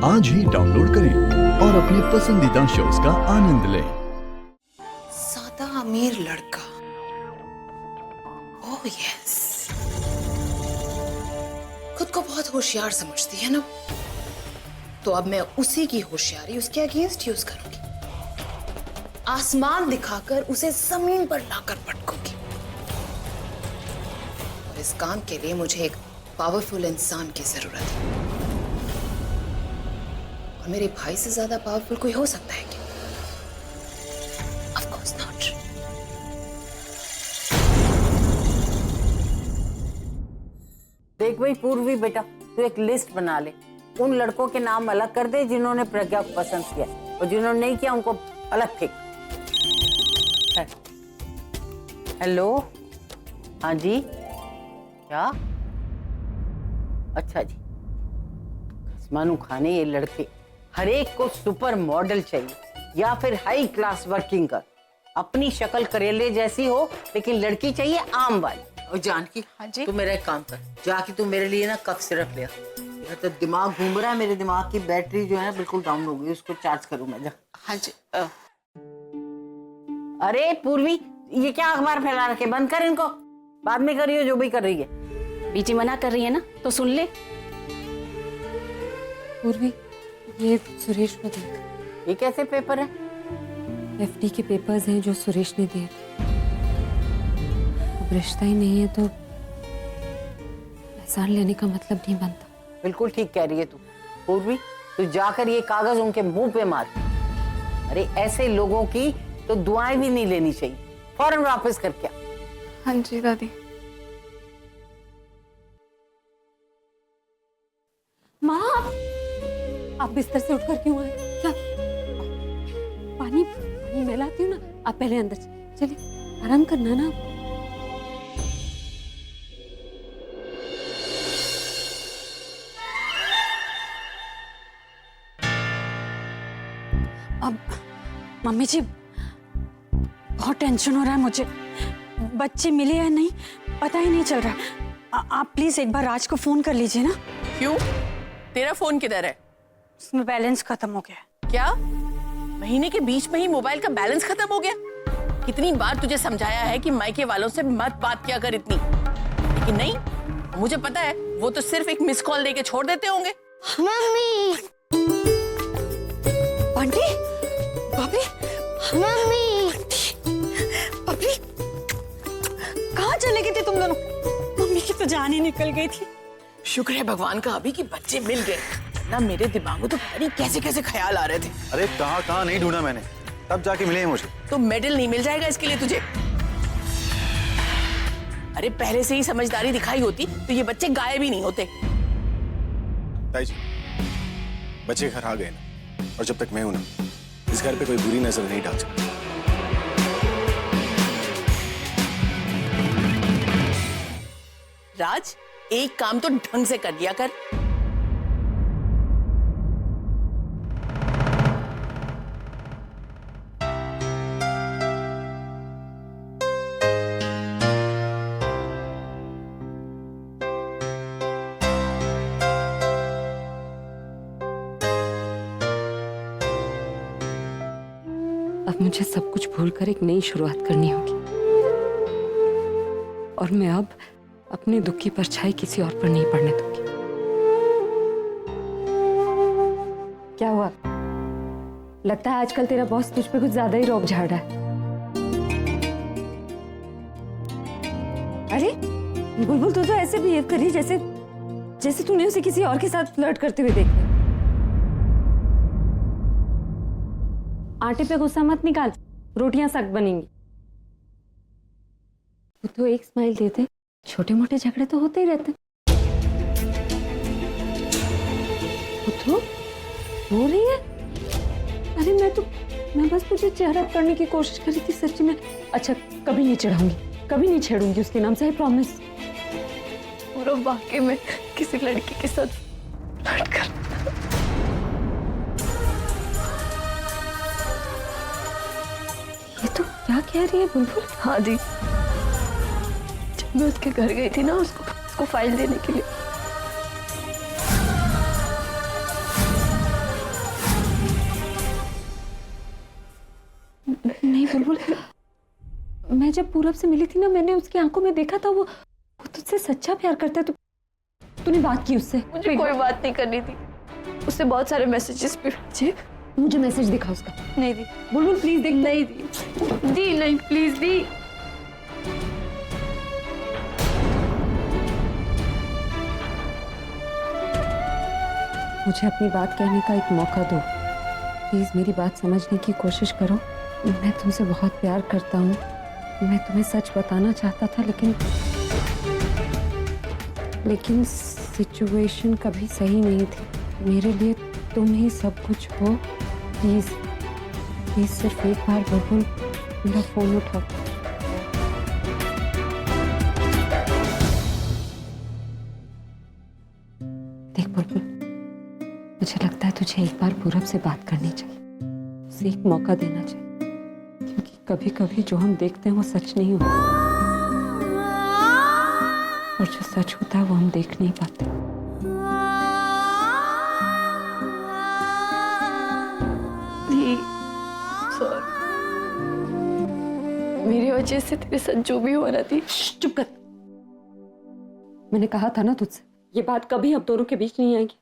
आज ही डाउनलोड करें और अपने पसंदीदा शोज का आनंद लें। सादा अमीर लड़का, ओह यस, खुद को बहुत होशियार समझती है ना, तो अब मैं उसी की होशियारी उसके अगेंस्ट यूज करूंगी। आसमान दिखाकर उसे जमीन पर लाकर पटकूंगी। और इस काम के लिए मुझे एक पावरफुल इंसान की जरूरत है। और मेरे भाई से ज्यादा पावरफुल कोई हो सकता है क्या? Of course not. देख भाई पूर्वी बेटा, तू एक लिस्ट बना ले, उन लड़कों के नाम अलग कर दे जिन्होंने प्रज्ञा को पसंद किया, और जिन्होंने नहीं किया उनको अलग फेंक। हेलो, हाँ जी, क्या? अच्छा जी, आसमानू खाने ये लड़के हर एक को सुपर मॉडल चाहिए या फिर हाई क्लास वर्किंग कर। अपनी शक्ल करेले जैसी हो लेकिन लड़की चाहिए आम वाली। और जानकी, हाँ जी, तू मेरा एक काम कर, जाके तू मेरे लिए ना कफ सिरप ले आ। मेरा तो दिमाग घूम रहा है, मेरे दिमाग की बैटरी जो है ना बिल्कुल डाउन हो गई, उसको चार्ज करूँ मैं। जा। हाँ जी। अरे पूर्वी, ये क्या अखबार फैला रखे, बंद कर इनको, बाद में करियो जो भी कर रही है। बीजी मना कर रही है ना, तो सुन ले। पूर्वी, ये सुरेश को देख। ये कैसे पेपर है? एफडी के पेपर्स हैं जो सुरेश ने दिए। अब रिश्ता ही नहीं है तो एहसान लेने का मतलब नहीं बनता। बिल्कुल ठीक कह रही है तू पूर्वी, तू जाकर ये कागज उनके मुंह पे मार। अरे ऐसे लोगों की तो दुआएं भी नहीं लेनी चाहिए, फौरन वापस करके आ। हाँ जी दादी। माँ, आप बिस्तर से उठकर क्यों आए? क्या पानी मैं लाती हूँ ना, आप पहले अंदर चलिए, आराम करना ना। अब मम्मी जी, बहुत टेंशन हो रहा है मुझे, बच्चे मिले या नहीं पता ही नहीं चल रहा। आप प्लीज एक बार राज को फोन कर लीजिए ना। क्यों? तेरा फोन किधर है? उसमें बैलेंस खत्म हो गया। क्या? महीने के बीच में ही मोबाइल का बैलेंस खत्म हो गया? कितनी बार तुझे समझाया है कि मायके वालों से मत बात किया कर इतनी, लेकिन नहीं, मुझे पता है वो तो सिर्फ एक मिस कॉल देके छोड़ देते होंगे। मम्मी, बंटी, भाभी, मम्मी, भाभी, कहाँ चले गए थे तुम दोनों? मम्मी की तो जान ही निकल गई थी। शुक्र है भगवान का अभी कि बच्चे मिल गए, ना मेरे दिमाग में तो पता नहीं कैसे कैसे ख्याल आ रहे थे। अरे कहाँ नहीं ढूंढा मैंने, तब जाके मिले हैं मुझे। तो मेडल नहीं मिल जाएगा इसके लिए तुझे? अरे पहले से ही समझदारी दिखाई होती तो ये बच्चे गायब ही नहीं होते। ताई जी, बच्चे घर आ गए ना, और जब तक मैं हूं ना, इस घर पे कोई बुरी नजर नहीं डाल सकता। राज, एक काम तो ढंग से कर दिया कर। अब मुझे सब कुछ भूलकर एक नई शुरुआत करनी होगी, और मैं अब अपने दुख की परछाई किसी और पर नहीं पड़ने दूंगी। क्या हुआ? लगता है आजकल तेरा बॉस तुझ पे कुछ ज्यादा ही रौब झाड़ रहा है। अरे बुलबुल, तू तो ऐसे बिहेव कर रही जैसे तूने उसे किसी और के साथ फ्लर्ट करते हुए देखा। आटे पे गुस्सा मत निकाल, रोटियां सख्त बनेंगी। तो एक स्माइल देते, छोटे मोटे झगड़े तो होते ही रहते। तो रो रही है? अरे मैं बस तुझे चेहरा करने की कोशिश कर रही थी सच्ची में। अच्छा, कभी नहीं चढ़ाऊंगी, कभी नहीं छेड़ूंगी उसके नाम से, आई प्रॉमिस। और वाकई में किसी लड़की के साथ फ्लर्ट कर। ये तो क्या कह रही है बुलबुल? हाँ दी, जब मैं उसके घर गई थी ना उसको फाइल देने के लिए, मैं जब पूरब से मिली थी ना, मैंने उसकी आंखों में देखा था वो तुझसे सच्चा प्यार करता है। तूने बात की उससे? मुझे कोई बात नहीं करनी थी, उससे बहुत सारे मैसेजेस भी भेजे। मुझे मैसेज दिखा उसका। नहीं दी। बुलबुल प्लीज देख। नहीं दी। दी नहीं, प्लीज दी। मुझे अपनी बात कहने का एक मौका दो प्लीज, मेरी बात समझने की कोशिश करो। मैं तुमसे बहुत प्यार करता हूँ, मैं तुम्हें सच बताना चाहता था, लेकिन सिचुएशन कभी सही नहीं थी। मेरे लिए तुम ही सब कुछ हो। प्लीज प्लीज सिर्फ एक बार बुलबुल मेरा फोन उठाओ। देख बुलबुल, मुझे लगता है तुझे एक बार पूरब से बात करनी चाहिए, उसे एक मौका देना चाहिए, क्योंकि कभी कभी जो हम देखते हैं वो सच नहीं होता, और जो सच होता है वो हम देख नहीं पाते। दी, सॉरी, मेरी वजह से तेरे साथ जो भी हो रहा थी। चुप कर। मैंने कहा था ना तुझसे, ये बात कभी अब दोनों के बीच नहीं आएगी।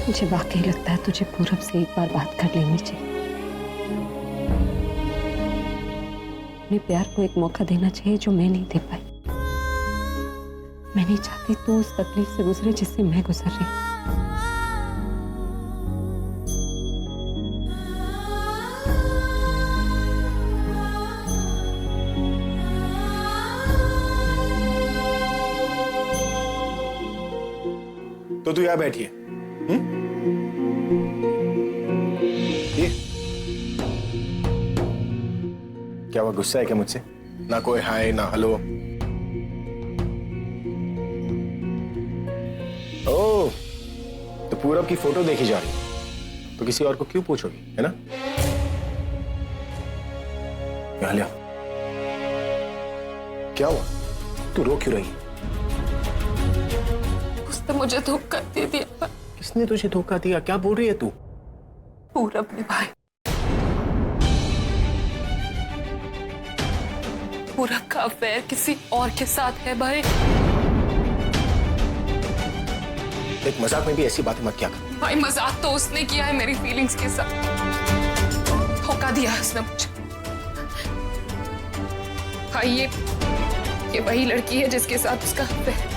मुझे वाकई लगता है तुझे पूरब से एक बार बात कर लेनी चाहिए। अपने प्यार को एक मौका देना चाहिए जो मैं नहीं दे पाई। मैं नहीं चाहती तू उस तकलीफ से गुजरे जिससे मैं गुजर रही हूं। तो तू यहाँ बैठी है, ये क्या हुआ, गुस्सा है क्या मुझसे? ना कोई हाय ना हेलो। ओह, तो पूरब की फोटो देखी जा रही है, तो किसी और को क्यों पूछोगी, है ना? यहाँ लिया। क्या हुआ, तू रो क्यों रही? उसने मुझे धोखा दे दिया। किसने तुझे धोखा दिया? क्या बोल रही है तू? पूरब ने भाई, पूरब का अफेयर किसी और के साथ है भाई। एक मजाक में भी ऐसी बातें मत क्या कर। भाई मजाक तो उसने किया है मेरी फीलिंग्स के साथ, धोखा दिया उसने मुझे। भाई ये वही लड़की है जिसके साथ उसका अफेयर।